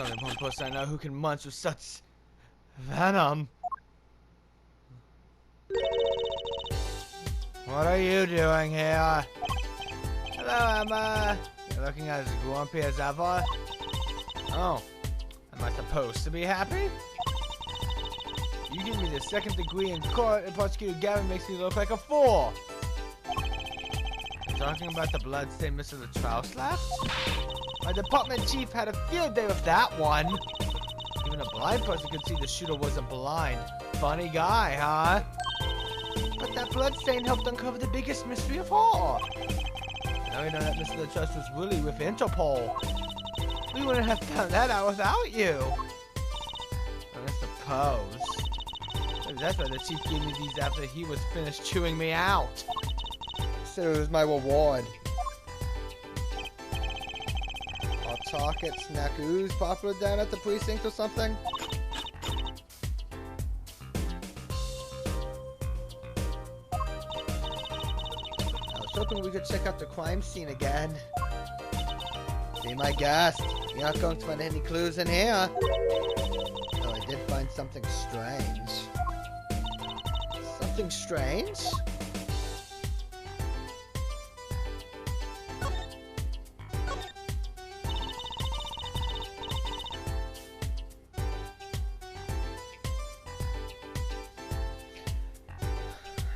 only one person I know who can munch with such venom. What are you doing here? Hello, Emma. You're looking as grumpy as ever. Oh, am I supposed to be happy? You give me the second degree in court, and Prosecutor Gavin makes me look like a fool. You're talking about the bloodstained Mr. Latrouse left? My department chief had a field day with that one. Even a blind person could see the shooter wasn't blind. Funny guy, huh? But that bloodstain helped uncover the biggest mystery of all. Now we know that Mr. Latrouse was really with Interpol. We wouldn't have found that out without you. I suppose. Maybe that's why the chief gave me these after he was finished chewing me out. So it was my reward. Hot chocolate, snack ooze, popular down at the precinct or something? I was hoping we could check out the crime scene again. Be my guest. You're not going to find any clues in here. Though I did find something strange. Something strange?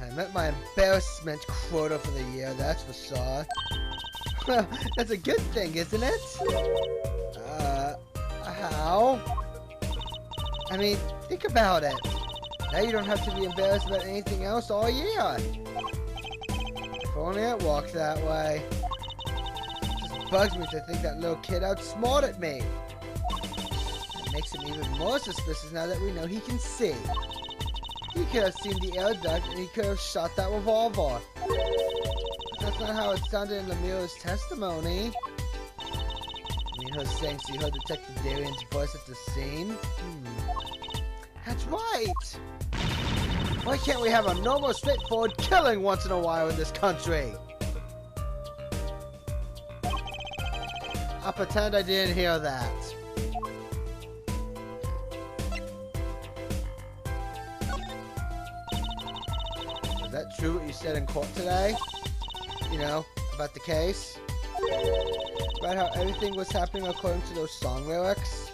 I met my embarrassment quota for the year, that's for sure. Well, that's a good thing, isn't it? How? I mean, think about it. Now you don't have to be embarrassed about anything else all year. If only it walked that way. It just bugs me to think that little kid outsmarted me. It makes him even more suspicious now that we know he can see. He could have seen the air duct and he could have shot that revolver. But that's not how it sounded in Lemira's testimony. I mean, her saying she heard Detective Darian's voice at the scene? That's right! Why can't we have a normal, straightforward killing once in a while in this country? I'll pretend I didn't hear that. Is that true what you said in court today? You know, about the case? About how everything was happening according to those song lyrics?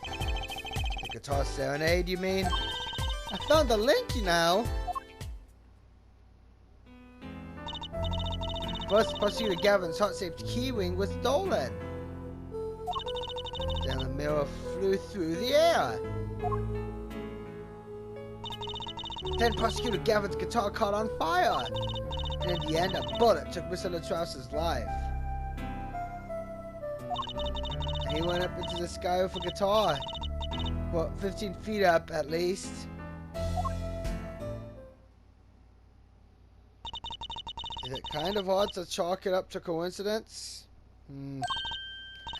The guitar serenade, you mean? I found the link, you know! First, Prosecutor Gavin's heart-shaped keyring was stolen. Then the mirror flew through the air. Then Prosecutor Gavin's guitar caught on fire. And in the end, a bullet took Mr. Latrouse's life. And he went up into the sky with a guitar. Well, 15 feet up, at least. Is it kind of hard to chalk it up to coincidence?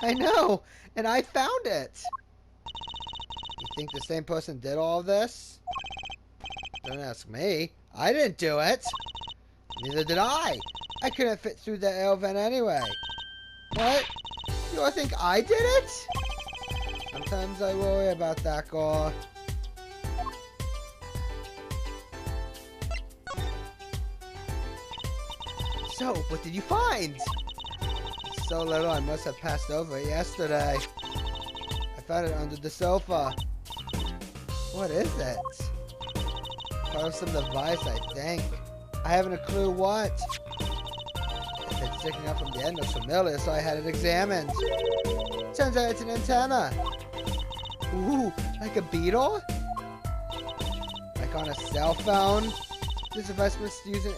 I know! And I found it! You think the same person did all of this? Don't ask me. I didn't do it! Neither did I! I couldn't fit through the air vent anyway. What? You all think I did it? Sometimes I worry about that, girl. So, what did you find? It's so little I must have passed over it yesterday. I found it under the sofa. What is it? Part of some device, I think. I haven't a clue what. It's sticking up from the end looks familiar, so I had it examined. Turns out it's an antenna. Ooh, like a beetle? Like on a cell phone? This device must use an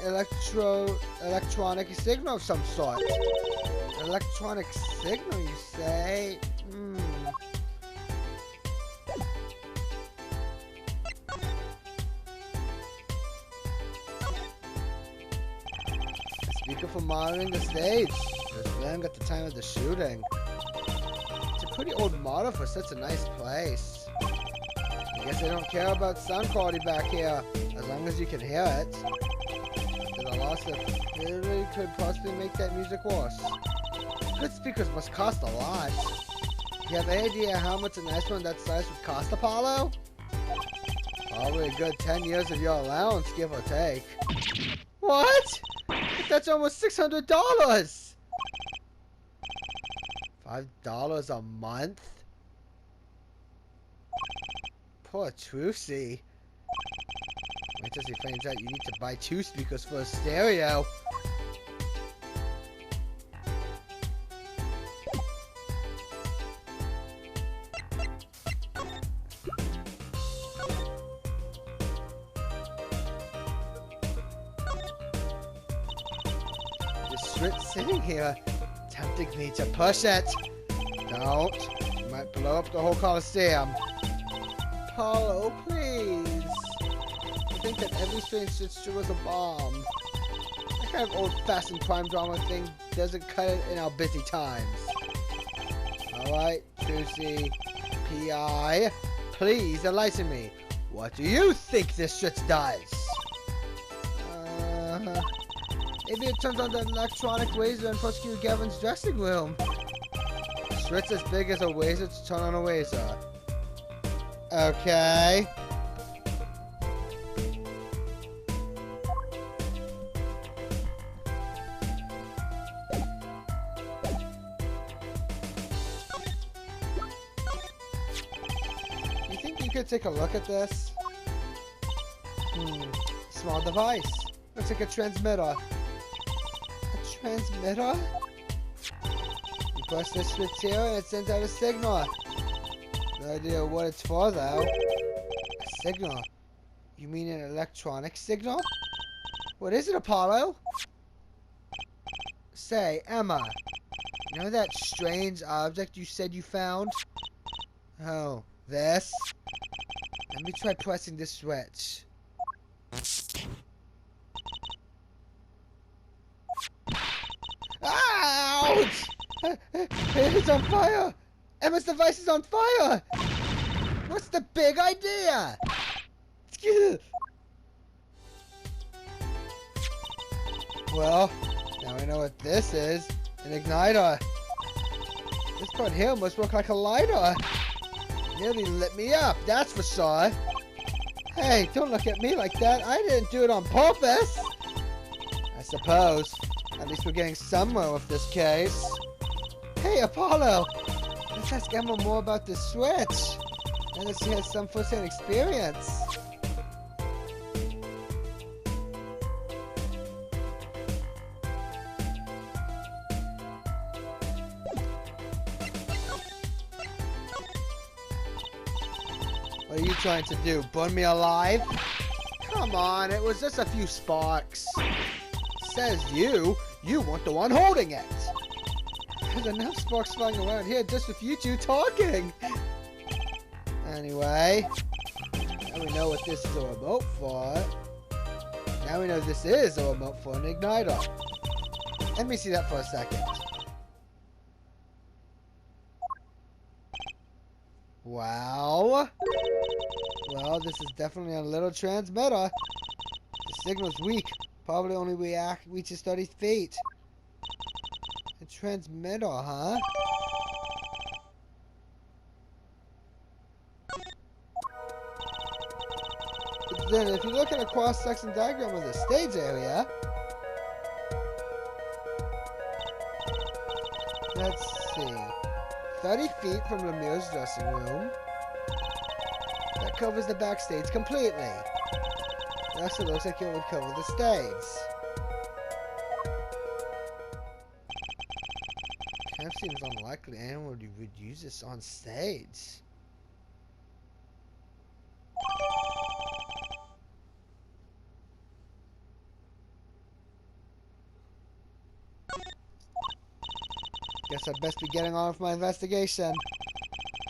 electronic signal of some sort. An electronic signal, you say? Speaker for monitoring the stage. It was blamed at the time of the shooting. It's a pretty old model for such a nice place. I guess they don't care about sound quality back here, as long as you can hear it. But the loss of fidelity could possibly make that music worse. Good speakers must cost a lot. You have any idea how much a nice one that size would cost, Apollo? Probably a good 10 years of your allowance, give or take. What? That's almost $600! $5 a month? Poor Trucy. Wait till he finds out you need to buy 2 speakers for a stereo. It's sitting here, tempting me to push it. Don't. You might blow up the whole Coliseum. Apollo, please. I think that every strange switch was a bomb. That kind of old-fashioned crime drama thing doesn't cut it in our busy times. Alright, Trucy, P.I., please enlighten me. What do you think this switch does? Maybe it turns on the electronic wazer in Prosecutor Gavin's dressing room. A switch as big as a wazer to turn on a wazer. Okay. You think you could take a look at this? Small device. Looks like a transmitter. Transmitter? You press this switch here and it sends out a signal. No idea what it's for though. A signal? You mean an electronic signal? What is it, Apollo? Say, Emma, you know that strange object you said you found? Oh, this? Let me try pressing this switch. Ouch! It's on fire! Emma's device is on fire! What's the big idea? Well, now I know what this is. An igniter. This part here must work like a lighter. Nearly lit me up, that's for sure. Hey, don't look at me like that. I didn't do it on purpose. I suppose. At least we're getting somewhere with this case. Hey, Apollo! Let's ask Emma more about this switch. And that she has some first-hand experience. What are you trying to do? Burn me alive? Come on, it was just a few sparks. Says you. You weren't the one holding it. There's enough sparks flying around here just with you two talking. Anyway, now we know what this is a remote for. Now we know this is a remote for an igniter. Let me see that for a second. Wow. Well, this is definitely a little transmitter. The signal's weak. Probably only reaches 30 feet. A transmitter, huh? But then, if you look at a cross-section diagram of the stage area, let's see, 30 feet from Lemieux's dressing room. That covers the backstage completely. It also looks like it would cover the stage. Kind of seems unlikely anyone would use this on stage. Guess I'd best be getting on with my investigation.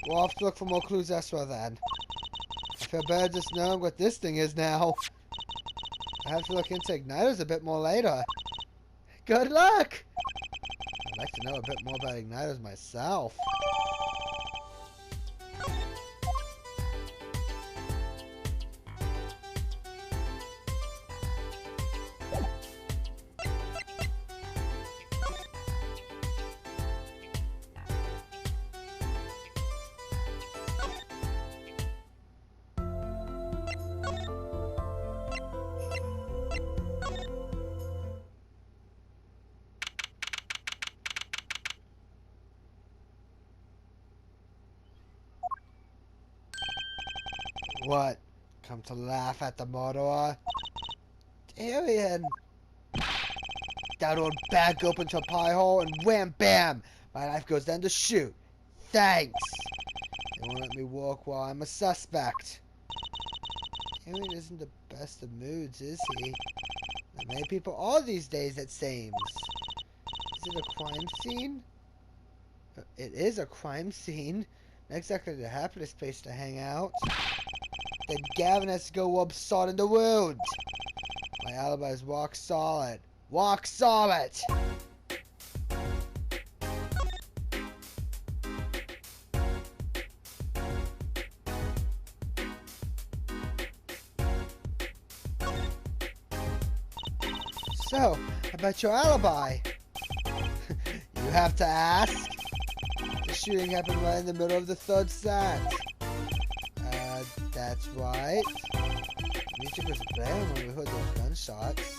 We'll have to look for more clues elsewhere then. I feel bad just knowing what this thing is now. I have to look into igniters a bit more later. Good luck! I'd like to know a bit more about igniters myself. What? Come to laugh at the murderer? Alien! That old bag opens a pie hole and wham bam! My life goes down the chute. Thanks! They won't let me walk while I'm a suspect. Alien isn't the best of moods, is he? There many people are these days, it seems. Is it a crime scene? It is a crime scene. Not exactly the happiest place to hang out. Then Gavin has to go upside in the woods. My alibi is rock solid. Rock solid! So, about your alibi? You have to ask? The shooting happened right in the middle of the third set. That's right. Music was playing when we heard those gunshots.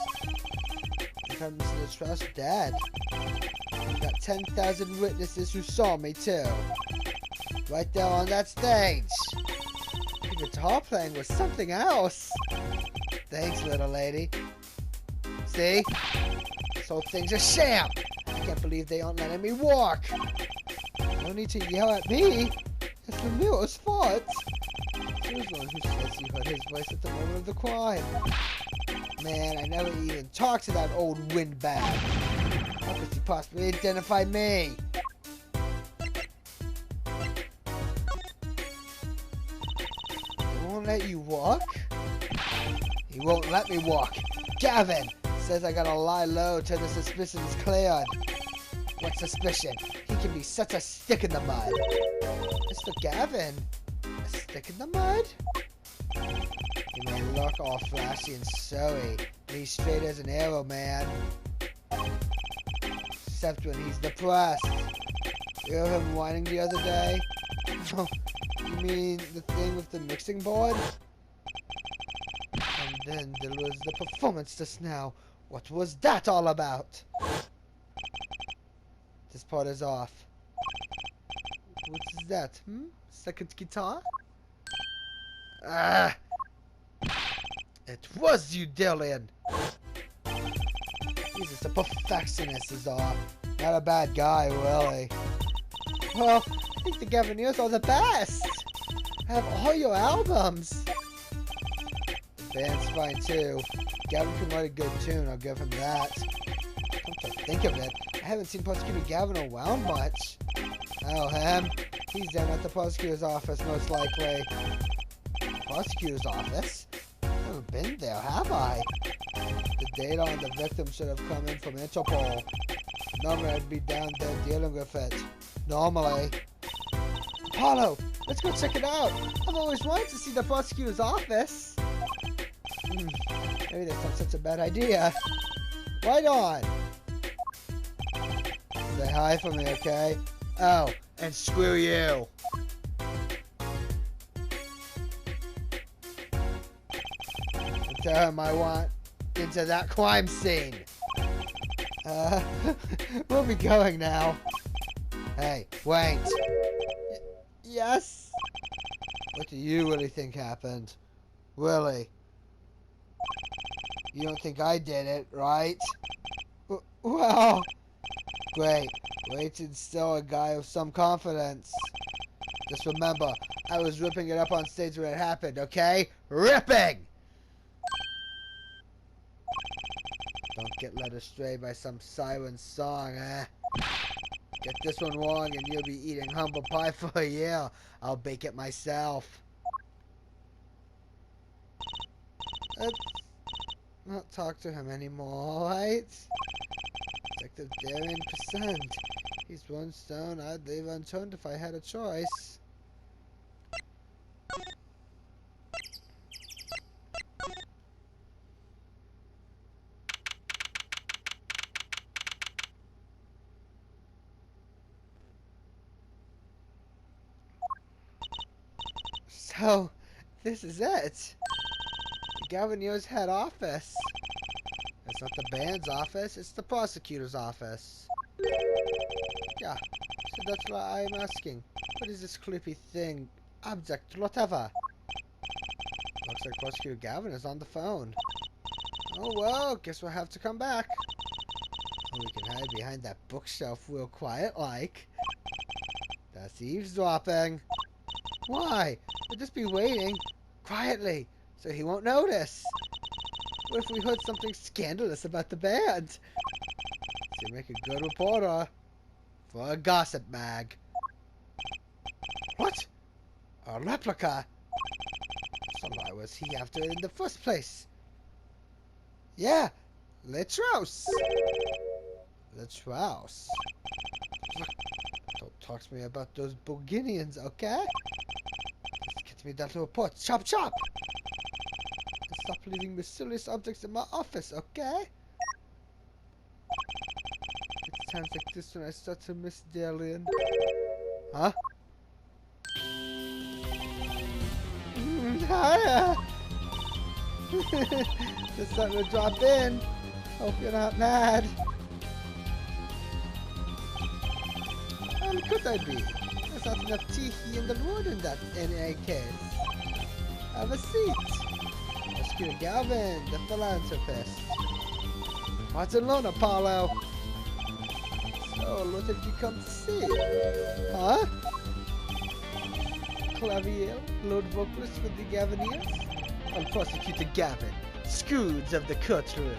We found Mr. Trust dead. We've got 10,000 witnesses who saw me too. Right there on that stage. The guitar playing was something else. Thanks, little lady. See? This whole thing's a sham. I can't believe they aren't letting me walk. No need to yell at me. It's the Miller's fault. He was the one who says he heard his voice at the moment of the crime. Man, I never even talked to that old windbag. How could he possibly identify me? He won't let you walk? He won't let me walk. Gavin says I gotta lie low till the suspicion is cleared. What suspicion? He can be such a stick in the mud. Mr. Gavin? A stick in the mud? He may look all flashy and showy, but he's straight as an arrow, man. Except when he's depressed. You heard him whining the other day? Oh, you mean the thing with the mixing board? And then there was the performance just now. What was that all about? This part is off. What is that? Second guitar? Ah! It was you, Dylan! Jesus, a perfectionist is all. Not a bad guy, really. Well, I think the Gavineers are the best! I have all your albums! The band's fine too. Gavin can write a good tune, I'll give him that. Come to think of it, I haven't seen Prosecutor Gavin around much. Oh, him? He's down at the prosecutor's office, most likely. Prosecutor's office? I haven't been there, have I? The data on the victim should have come in from Interpol. Normally I'd be down there dealing with it. Normally. Apollo, let's go check it out. I've always wanted to see the prosecutor's office. Maybe that's not such a bad idea. Right on. Say hi for me, okay? Oh, and screw you. Tell him I want into that crime scene. We'll be going now. Hey, wait. Yes? What do you really think happened? Really? You don't think I did it, right? Well, great. Rachel's still a guy of some confidence. Just remember, I was ripping it up on stage when it happened, okay? Ripping! Don't get led astray by some siren song, eh? Get this one wrong and you'll be eating humble pie for a year. I'll bake it myself. Let's not talk to him anymore, alright? Detective Darian Percent. He's one stone I'd leave unturned if I had a choice. So, this is it. The Gavineers' head office. It's not the band's office, it's the prosecutor's office. Yeah, so that's why I'm asking. What is this creepy thing? Object, whatever. Looks like Prosecutor Gavin is on the phone. Oh well, guess we'll have to come back. We can hide behind that bookshelf real quiet like. That's eavesdropping. Why? We'll just be waiting quietly so he won't notice. What if we heard something scandalous about the band? So you make a good reporter for a gossip mag. What? A replica? So why was he after it in the first place? Yeah, Letros. Letros. Don't talk to me about those Bulgarians, okay? Just get me that report. Chop chop! And stop leaving mysterious objects in my office, okay? It's times like this when I start to miss Darian. Huh? Hiya! Just starting to drop in. Hope you're not mad. Could I be? There's not enough tea in the wood in any case. Have a seat. Prosecutor Galvin, the philanthropist. Barcelona, Paulo. So, what have you come to see? Huh? Clavier, Lord vocalist for the Gaviniers? I'm Prosecutor Gavin, Scrooge of the courtroom.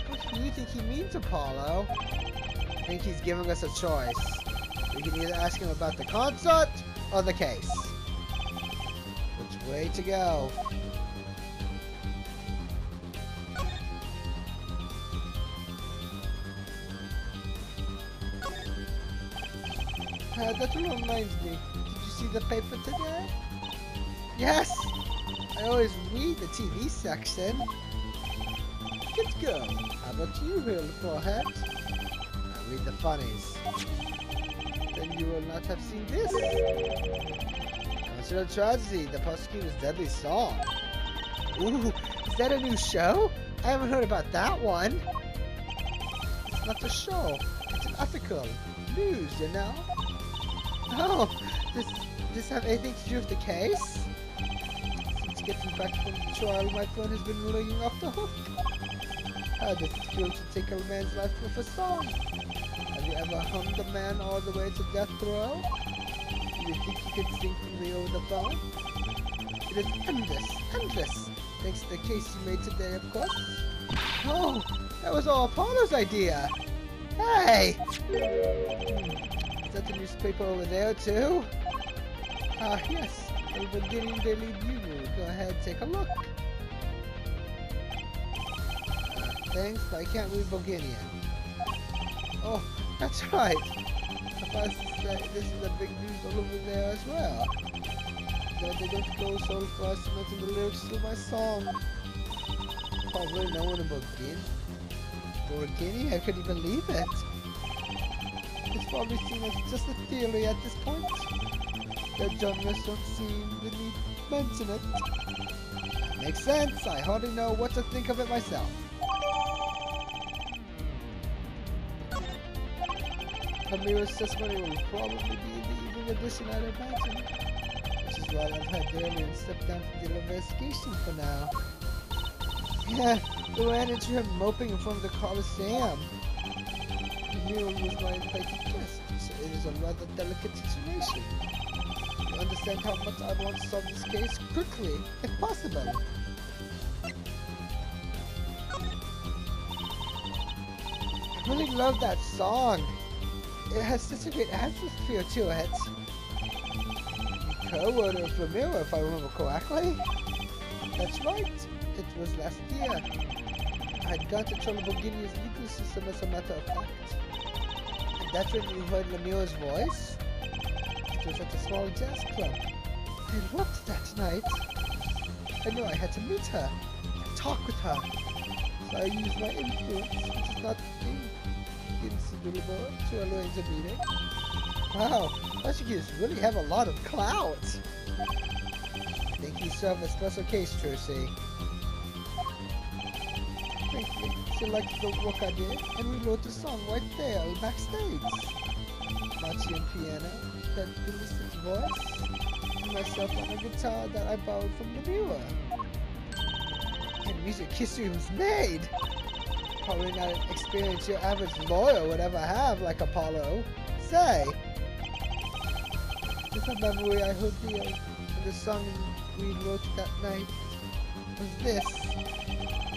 What do you think he means, Apollo? I think he's giving us a choice. We can either ask him about the concert or the case. Which way to go? That reminds me. Did you see the paper today? Yes! I always read the TV section. Good girl. How about you, real forehead? Read the funnies. Then you will not have seen this. Consider Tragedy, the prosecutor's deadly song. Ooh, is that a new show? I haven't heard about that one. It's not a show. It's an article. News, you know? Oh, does this have anything to do with the case? Since getting back from the trial, my phone has been ringing off the hook. How does it feel to take a man's life with a song? Have you ever hummed a man all the way to death row? Do you think you can sing for me over the phone? It is endless. Thanks to the case you made today, of course. Oh, that was all Apollo's idea. Hey! Is that the newspaper over there, too? Ah, yes. The Bulgarian Daily Bugle. Go ahead, take a look. Thanks, but I can't read Bulgarian. Oh, that's right. I was to say, this is a big news all over there as well. That they don't go so fast to mention the lyrics to my song. Probably no one in Bulgarian? I couldn't believe it. It's probably seen as just a theory at this point. The journalists don't seem to need to mention it. Makes sense. I hardly know what to think of it myself. Amira's testimony will probably be in the evening edition, I'd imagine. Which is why I've had Darian step down from the investigation for now. Yeah, we ran into him moping in front of the Coliseum. Amira was my invited guest, so it is a rather delicate situation. You understand how much I want to solve this case quickly, if possible. I really love that song. It has such a great atmosphere to it. You co-wrote it for Mira, if I remember correctly. That's right. It was last year. I had gone to Trilogy's legal system as a matter of fact. And that's when you heard Lemire's voice. It was at a small jazz club. I loved that night. I knew I had to meet her, and talk with her. So I used my influence, which is not inconsiderable, to arrange a meeting. Wow, prosecutors really have a lot of clout. I think he served a special case, Tracy. Thankfully, she liked the work I did, and we wrote the song right there, backstage. Marching piano, that delicious voice, myself on a guitar that I borrowed from the viewer. And music history was made. Probably not an experience your average lawyer would ever have, like Apollo. Say, just a memory I heard and the song we wrote that night was this.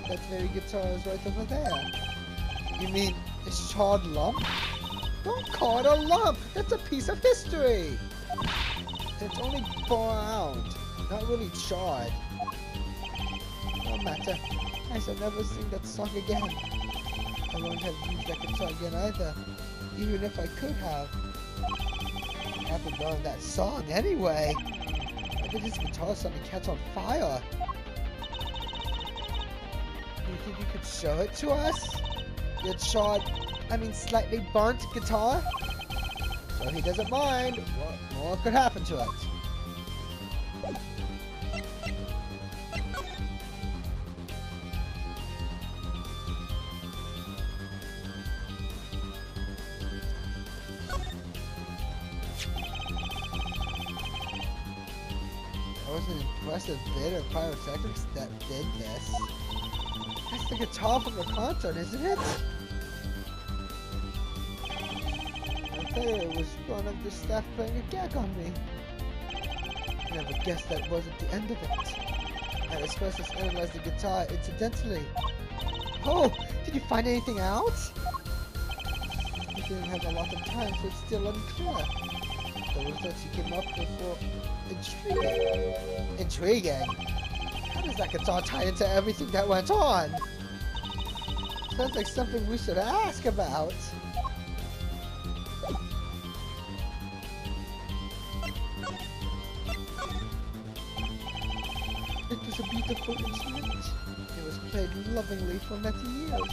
That very guitar is right over there. You mean a charred lump? Don't call it a lump! That's a piece of history! It's only browned, not really charred. No matter. I shall never sing that song again. I won't have used that guitar again either, even if I could have. I haven't learned that song anyway. I bet this guitar suddenly catch on fire. Do you think you could show it to us? Your charred, slightly burnt guitar? So he doesn't mind. What more could happen to it? That was an impressive bit of pyrotechnics that did this. That's the guitar from the concert, isn't it? I thought it was one of the staff playing a gag on me. I never guessed that wasn't the end of it. I was supposed to analyze the guitar incidentally. Oh, did you find anything out? We didn't have a lot of time, so it's still unclear. The results you came up with were intriguing. Intriguing? How does that guitar tie into everything that went on? Sounds like something we should ask about. It was a beautiful instrument. It was played lovingly for many years.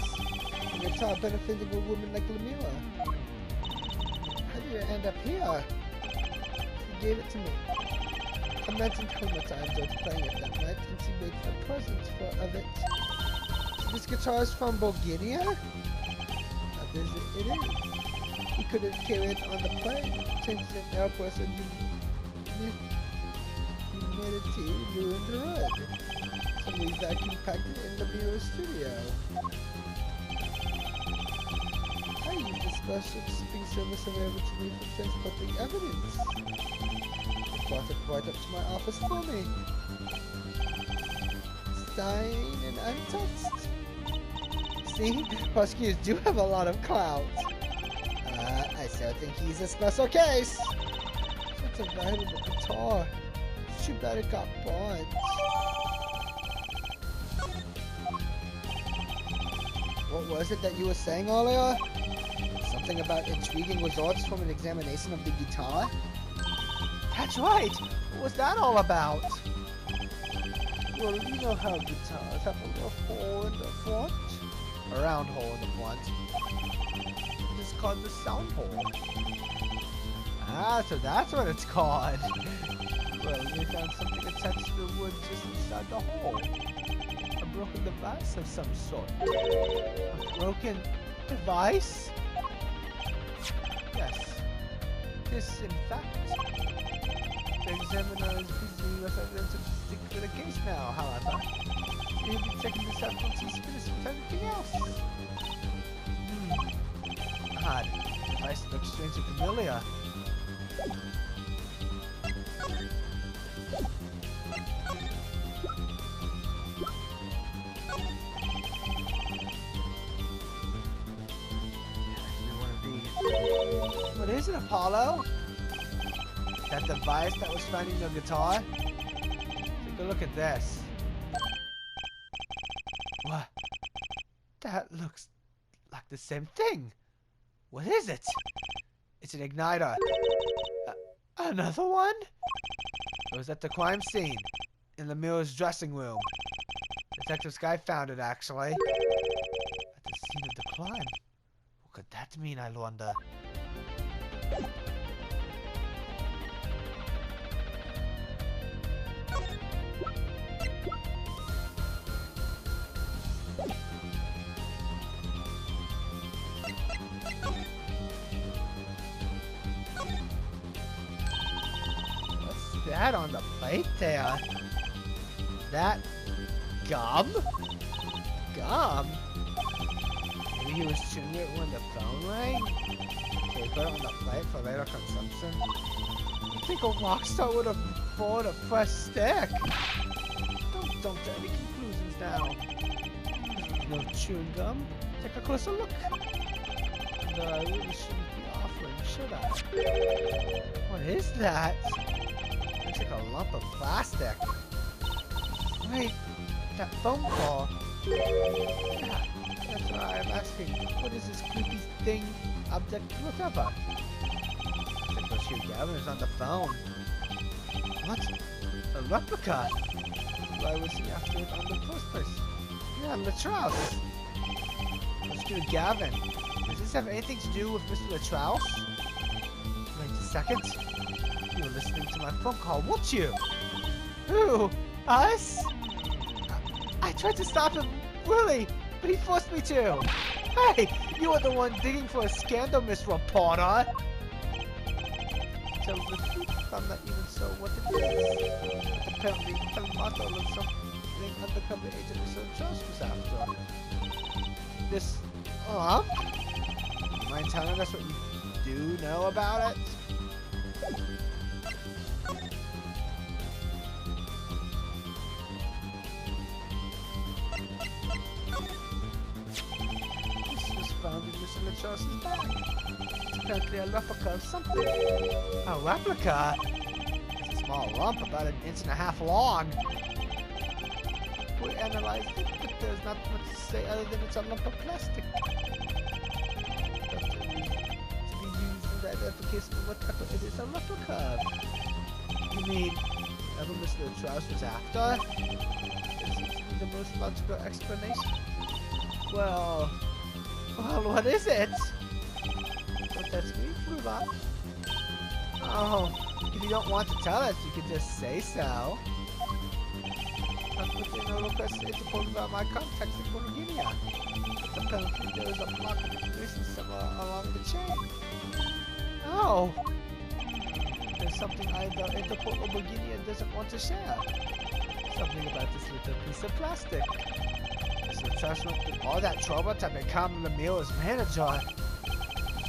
The guitar benefiting a woman like Lamira. How did it end up here? She gave it to me. I mentioned how much I enjoyed playing it that night, and she made a present of it. This guitar is from Bulgaria? It is. He couldn't carry it on the plane. Changed an airport and humidity ruined the rug. So we vacuum packed it in the Miro studio. I used a special shipping service available to me for transporting evidence. They brought it right up to my office for me. Signed and untouched. See, prosecutors do have a lot of clout. I still think he's a special case. Such a valuable guitar. Too bad it got burned. What was it that you were saying earlier? Something about intriguing results from an examination of the guitar? That's right! What was that all about? Well, you know how guitars have a little hole in the front? A round hole in the front. It is called the sound hole. Ah, so that's what it's called. Well, they found something attached to the wood just inside the hole. A broken device of some sort. A broken device? Yes. This, in fact. The examiner is busy with evidence to stick to the case now, however. He'll be checking this out once he's finished with everything else. Odd. The device looks strangely familiar. What is it, Apollo? That device that was found in your guitar? Take a look at this. What? That looks like the same thing. What is it? It's an igniter. Another one? It was at the crime scene. In the mirror's dressing room. Detective Sky found it, actually. At the scene of the crime. What could that mean, I wonder? that on the plate there? That gum? Gum? Maybe he was chewing it when the phone rang? So he put it on the plate for later consumption? You think a rockstar would have bought a fresh stick? Don't jump to any conclusions now. No chewing gum? Take a closer look. And I really shouldn't be offering, should I? What is that? Looks like a lump of plastic. Wait, that phone call. Yeah, that's why I'm asking. What is this creepy thing, object, whatever? I think those two Gavin is on the phone. What? A replica? Why was he after it on the first place? Yeah, Latrous. Mr. Gavin. Does this have anything to do with Mr. Latrous? Wait a second. You were listening to my phone call, weren't you? Who? Us? I tried to stop him, really, but he forced me to. Hey, you were the one digging for a scandal, Miss Reporter. Tell the truth, I'm not even sure what it is. Apparently, El Mato looks something undercover agent Mr. Charles was after. This lump? You mind telling us what you do know about it? Found in Mr. Latros's bag. It's apparently a replica of something. A replica? It's a small lump about 1.5 inches long. We analyzed it, but there's not much to say other than it's a lump of plastic. But to be used in the identification of what type of it is a replica of. You mean, whatever Mr. Latros was after? It seems to be the most logical explanation. Well, what is it? Don't touch me, Fruba. Oh, if you don't want to tell us, you can just say so. I've put in a request to Interpol about my contacts in Bulgaria. But apparently there is a block of information somewhere along the chain. Oh! There's something either Interpol or Bulgaria doesn't want to share. Something about this little piece of plastic. The trash went through all that trouble to become Lemire's manager.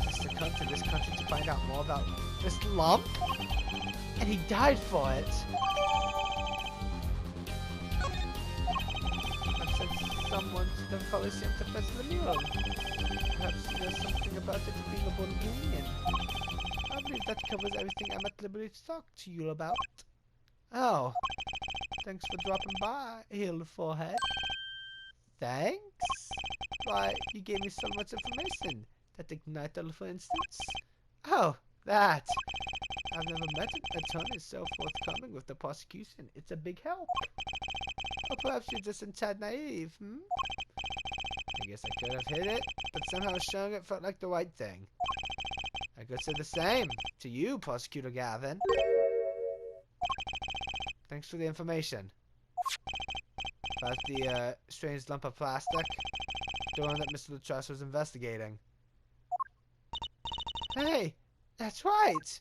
Just to come to this country to find out more about this lump? And he died for it. I've sent someone to them probably same to fetch Lemire. Perhaps there's something about it being a Bulgarian. I believe that covers everything I'm at liberty to talk to you about. Oh. Thanks for dropping by, Hill Forehead. Thanks? Why, you gave me so much information. That igniter, for instance. Oh, that. I've never met an attorney so forthcoming with the prosecution. It's a big help. Or perhaps you're just a tad naive, hmm? I guess I could have hit it, but somehow showing it felt like the right thing. I could say the same to you, Prosecutor Gavin. Thanks for the information. About the strange lump of plastic. The one that Mr. Latros was investigating. Hey, that's right!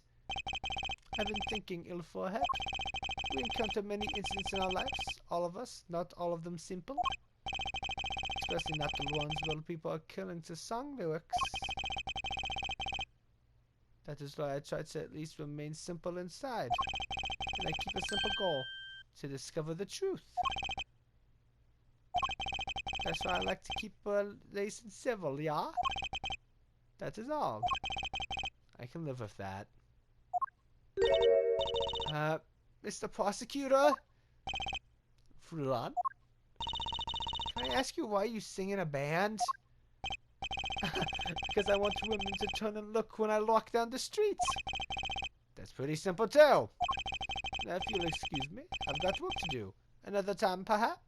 I've been thinking, ill forehead. We encounter many incidents in our lives, all of us, not all of them simple. Especially not the ones where people are killing to song lyrics. That is why I try to at least remain simple inside. And I keep a simple goal, to discover the truth. That's why I like to keep nice and civil, yeah? That is all. I can live with that. Mr. Prosecutor? Frulan? Can I ask you why you sing in a band? Because I want women to turn and look when I walk down the street. That's pretty simple too. Now if you'll excuse me, I've got work to do. Another time perhaps?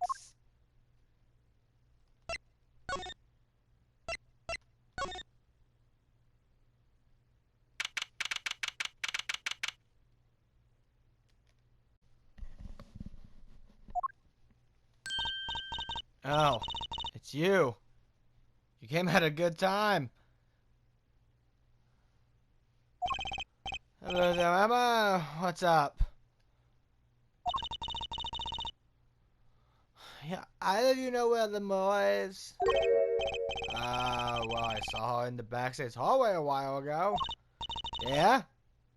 Oh, it's you. You came at a good time. Hello there, Emma. What's up? Yeah, either of you know where the Moa is? Well, I saw her in the backstage hallway a while ago. Yeah?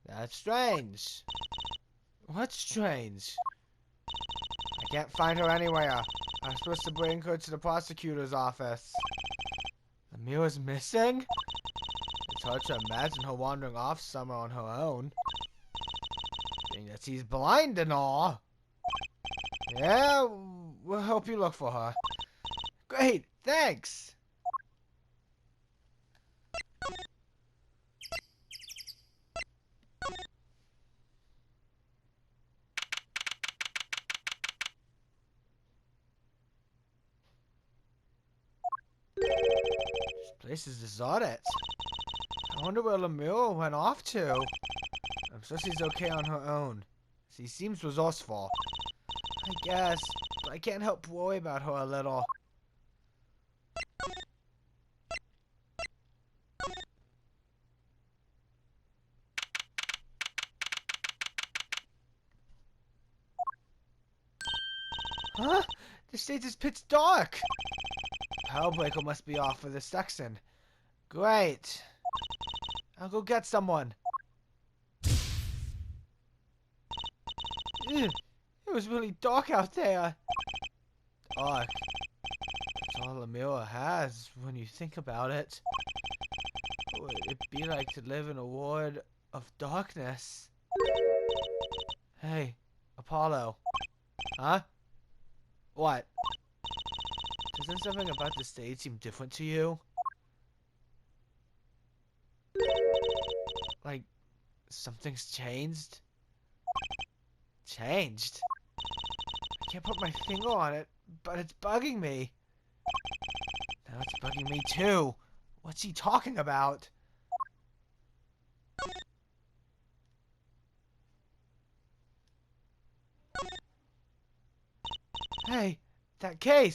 That's strange. What's strange? I can't find her anywhere. I'm supposed to bring her to the prosecutor's office. Amira's missing? It's hard to imagine her wandering off somewhere on her own. Being that she's blind and all. Yeah, we'll help you look for her. Great, thanks! This place is deserted. I wonder where Lemura went off to. I'm sure she's okay on her own. She seems resourceful. I guess, but I can't help worry about her a little. Huh? The stage is pitch dark! Power breaker must be off for this section. Great. I'll go get someone. Ugh, it was really dark out there. Dark. That's all Lemura has when you think about it. What would it be like to live in a world of darkness? Hey, Apollo. Huh? What? Doesn't something about the stage seem different to you? Like, something's changed? Changed? I can't put my finger on it, but it's bugging me. Now it's bugging me too. What's he talking about? Hey, that case!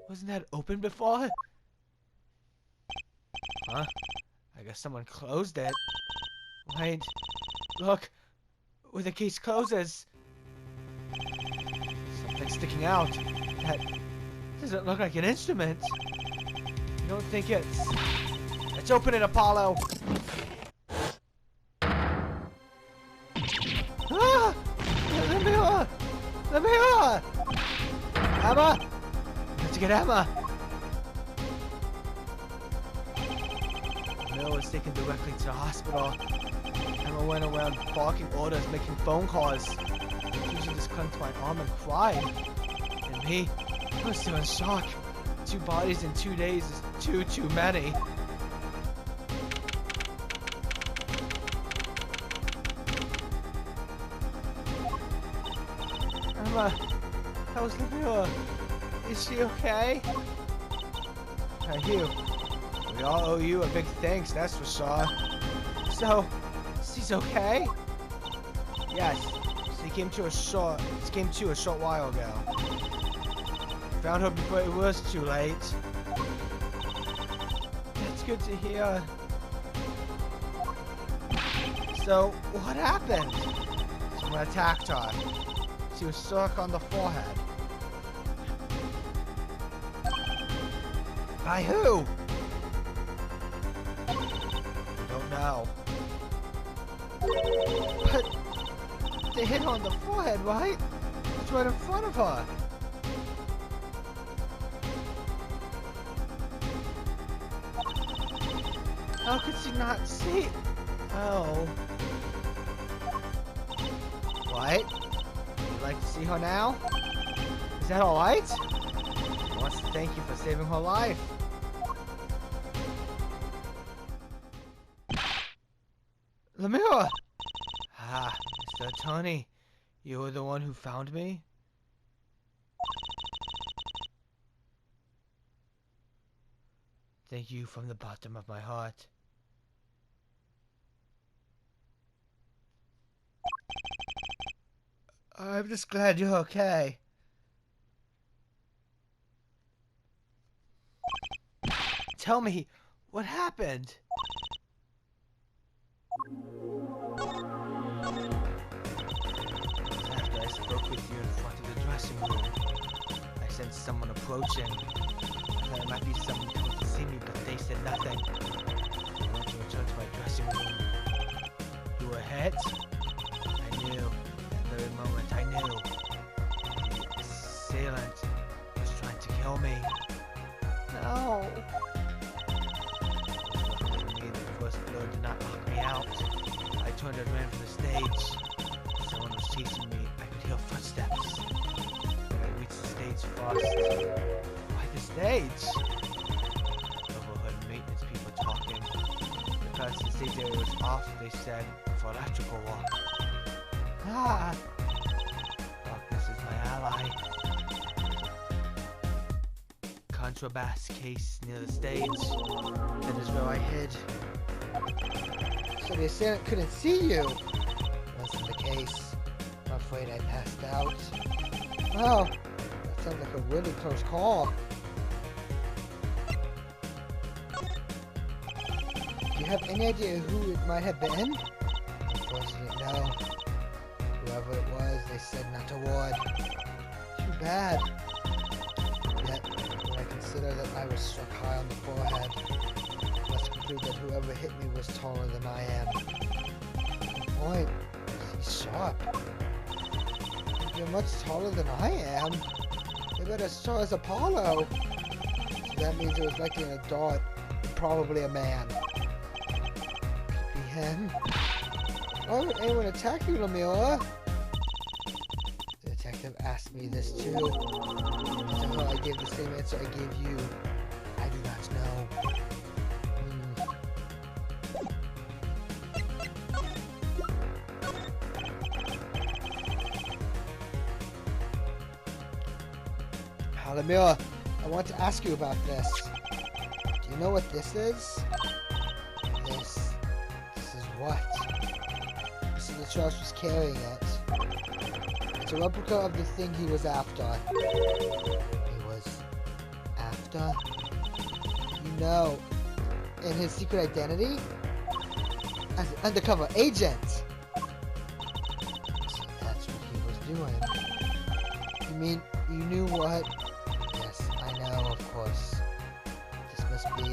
Wasn't that open before? Huh? I guess someone closed it. Wait, look, where the case closes. Something's sticking out. That doesn't look like an instrument. I don't think it's... Let's open it, Apollo! Ah! The mirror! The mirror! Emma! We have to get Emma! The mirror was taken directly to the hospital. Emma went around barking orders, making phone calls. She just clung to my arm and cried. And me, I was still in shock. 2 bodies in 2 days is too many. Emma, how's Lemura? Is she okay? Thank you. We all owe you a big thanks, that's for sure. So, she's okay? Yes, she came to a short while ago. Found her before it was too late. That's good to hear. So, what happened? Someone attacked her. She was struck on the forehead. By who? I don't know. But they hit her on the forehead, right? It's right in front of her. How could she not see? Oh. What? Would you like to see her now? Is that alright? She wants to thank you for saving her life. Lemura! Ah, Mr. Attorney, you were the one who found me? Thank you from the bottom of my heart. I'm just glad you're okay. Tell me, what happened? After I spoke with you in front of the dressing room, sensed someone approaching. I thought it might be someone coming to see me, but they said nothing. I went to return to my dressing room. You were hit? I knew. That very moment, I knew. The assailant was trying to kill me. No. Luckily for me, the first blow did not knock me out. I turned and ran for the stage. Someone was chasing me. I could hear footsteps. When I reached the stage first. Why the stage? Overheard maintenance people talking. Because the stage area was off, they said, for electrical work. Ah! Darkness is my ally. Contrabass case near the stage. That is where I hid. So the assailant couldn't see you. Wasn't the case. I'm afraid I passed out. Wow, that sounds like a really close call. Do you have any idea who it might have been? Unfortunately, no. Whoever it was, they said not to ward. Too bad. Yet, when I consider that I was struck high on the forehead, I must conclude that whoever hit me was taller than I am. Good point. He's sharp. You're much taller than I am. You're about as tall as Apollo. So that means it was likely an adult and probably a man. Could be him. Why would anyone attack you, Lamila? The detective asked me this too. To her, I gave the same answer I gave you. I do not know. Lamila, I want to ask you about this. Do you know what this is? This is what? Mr. LaCharge was carrying it. It's a replica of the thing he was after. He was after? You know, in his secret identity? As an undercover agent! So that's what he was doing. You mean, you knew what? Yes, I know, of course. This must be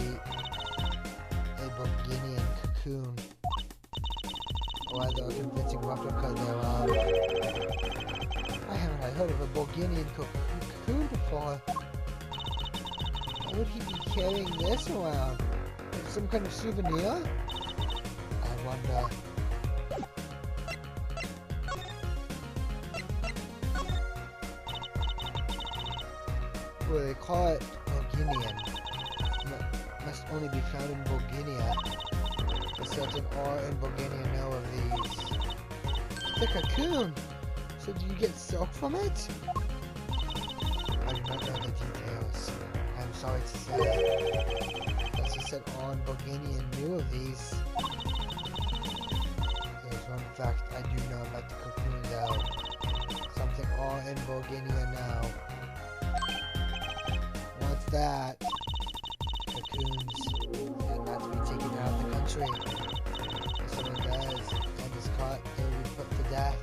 a Bulgarian cocoon. Or rather, a convincing replica thereof. Why haven't I heard of a Bulgarian cocoon before? Why would he be carrying this around? Is it some kind of souvenir? I wonder. Well, they call it Bulgarian. Must only be found in Bulgaria. The certain R in Bulgaria know of these. It's a cocoon! So do you get silk from it? I do not know the details. I'm sorry to say. As I said, R in Bulgaria knew of these. There's one fact I do know about the cocoon though. Something R in Bulgaria know. What's that? Cocoons are not to be taken out of the country. If someone does and is caught, they will be put to death.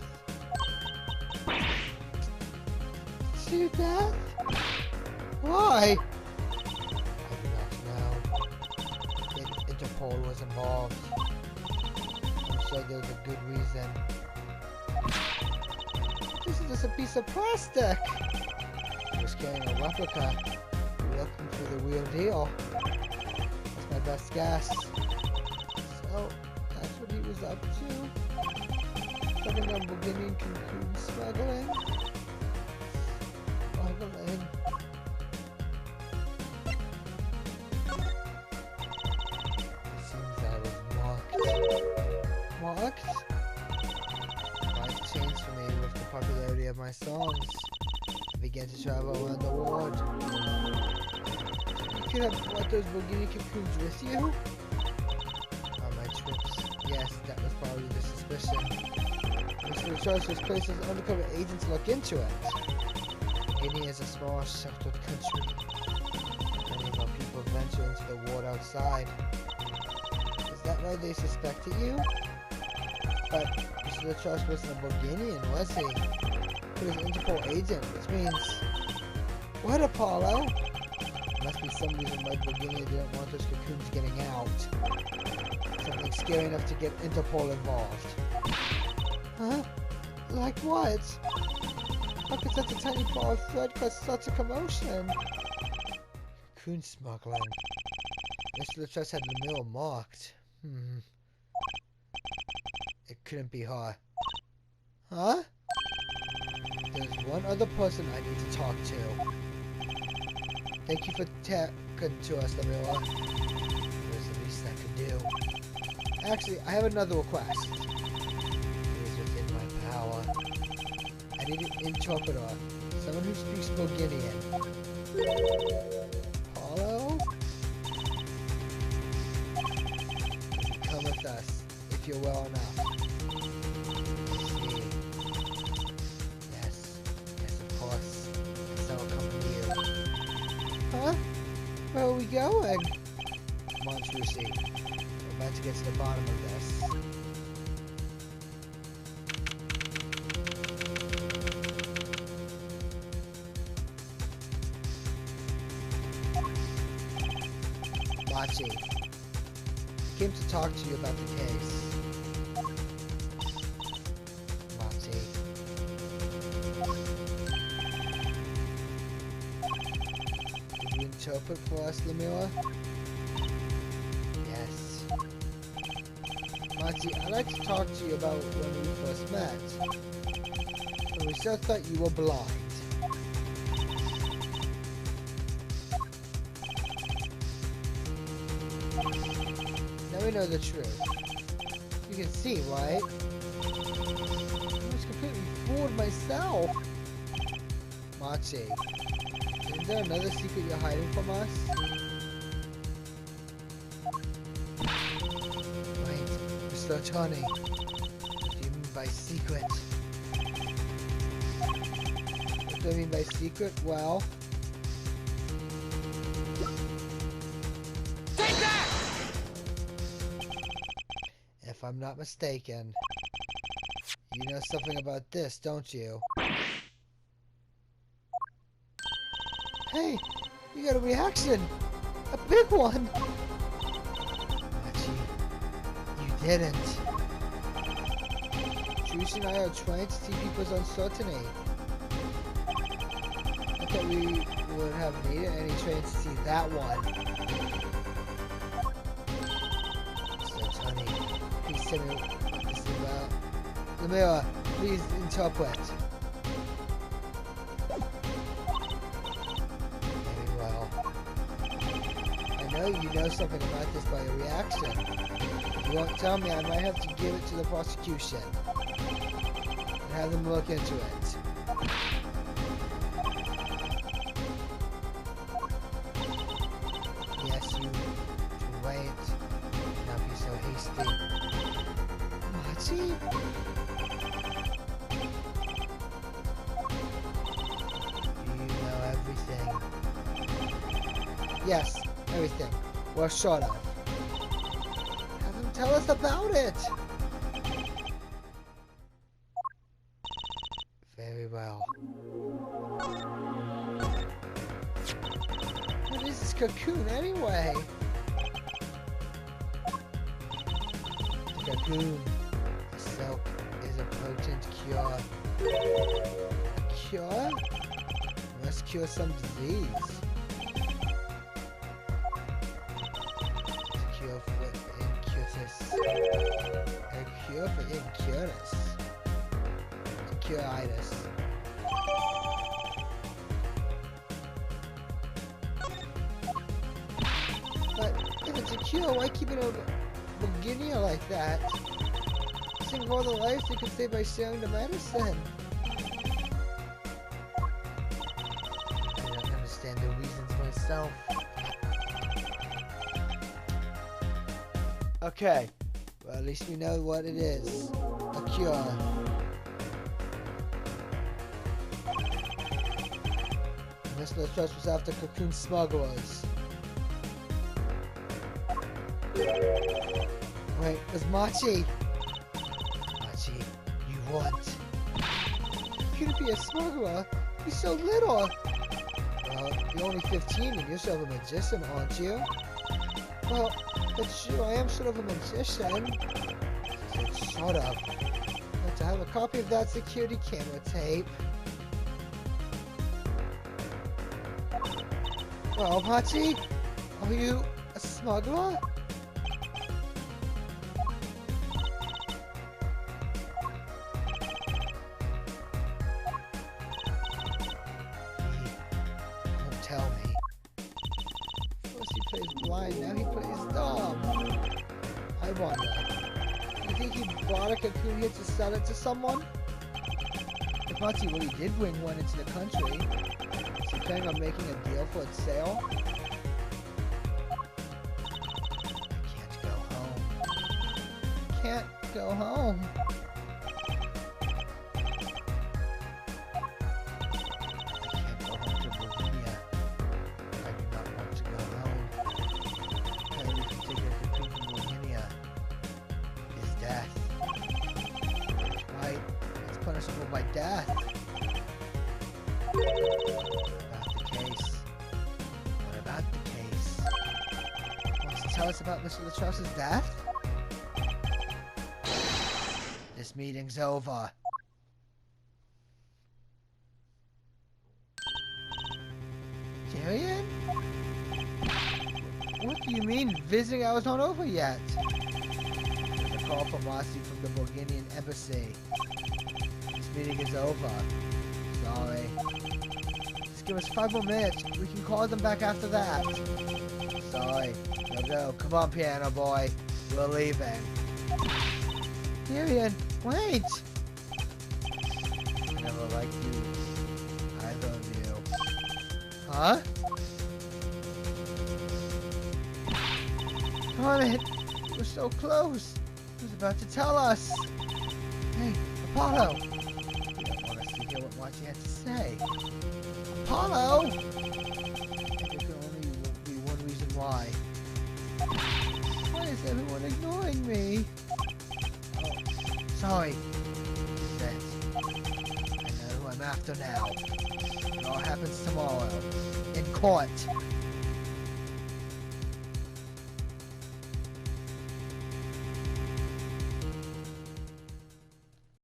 To death? Why? I do not know. If Interpol was involved, I'm sure there's a good reason. This is just a piece of plastic. He was carrying a replica. Looking for the real deal. That's my best guess. So, that's what he was up to. Talking about Bulgarian cocoon smuggling. Smuggling. It seems I was marked. Marked? Life changed for me with the popularity of my songs. I began to travel around the world. You could have brought those Bulgarian cocoons with you? On my trips, yes, that was probably the suspicion. Mr. LaCharge was placed as an undercover agent to look into it. Bulgaria is a small, sheltered country. Many of our people venture into the world outside. Is that why they suspected you? But Mr. LaCharge wasn't a Bulgarian, was he? He was an Interpol agent, which means What, Apollo? Must be some reason why Virginia didn't want those cocoons getting out. Something scary enough to get Interpol involved. Huh? Like what? How could such a tiny ball of thread cause such a commotion? Cocoon smuggling. Mr. Latress had the mill marked. It couldn't be her. Huh? There's one other person I need to talk to. Thank you for talking to us, Lamilla. That's the least I could do. Actually, I have another request. It is within my power. I need an interpreter. Someone who speaks Bulgarian. Paulo? Come with us, if you're well enough. Let's see. Yes, of course. So I'll come with you. Huh? Where are we going? Come on, Trucy. We're about to get to the bottom of this. Machi. Came to talk to you about the case. Machi. Can you interpret for us, Lamilla? Yes. Machi, I'd like to talk to you about when we first met. When we still thought you were blind. Now we know the truth. You can see, right? I was completely fooled myself. Machi, isn't there another secret you're hiding from us? Wait, Mr. Attorney. What do you mean by secret? What do I mean by secret? Well... If I'm not mistaken, you know something about this, don't you? Hey, you got a reaction! A big one! Machi, you didn't. Juice and I are trying to see people's uncertainty. Not that we would have needed any trains to see that one. Please tell me what this is about. Lamilla, please interpret. Very well. I know you know something about this by your reaction. If you won't tell me, I might have to give it to the prosecution. And have them look into it. Yes, you wait. Not be so hasty. Machi? You know everything. Yes, everything. Well, short of. Have them tell us about it. Very well. What is this cocoon anyway? Cocoon. The silk is a potent cure. A cure? Must cure some disease. A cure for incutus. A cure for incutus. Curitis. But if it's a cure, why keep it over Bulgaria like that? Think of all the lives they could save by sharing the medicine. I don't understand the reasons myself. Okay, well at least we know what it is. A cure. Mr. Latress was after cocoon smugglers. Wait, was Machi? Machi, you want? You couldn't be a smuggler. You're so little. Well, You're only 15 and you're sort of a magician, aren't you? Well, that's true, I am sort of a magician. Sort of. But I have a copy of that security camera tape. Well, Patsy, are you a smuggler? Don't tell me. First he plays blind, now he plays dumb. I wonder, you think he brought a cocoon here to sell it to someone? If Patsy really did bring one into the country, is he planning on making a deal for its sale? Can't go home. I can't go home to Bohemia. I do not want to go home. The only thing taking a cocoon from Bohemia is death. That's right. It's punishable by death. What about the case? Wants to tell us about Mr. Latrelle's death? This meeting's over. Tyrion? What do you mean visiting hours not over yet? There's a call from Rossi from the Bulgarian embassy. This meeting is over. Sorry. Just give us 5 more minutes. We can call them back after that. Sorry. Go. Come on, piano boy. We're leaving. Tyrion, wait! I never liked you. Either of you. Huh? Darn it! We're so close! He was about to tell us! Hey, Apollo! We don't want us to hear what Marty had to say. Apollo! There can only be one reason why. Why is everyone ignoring me? Sorry. I know who I'm after now. It all happens tomorrow. In court.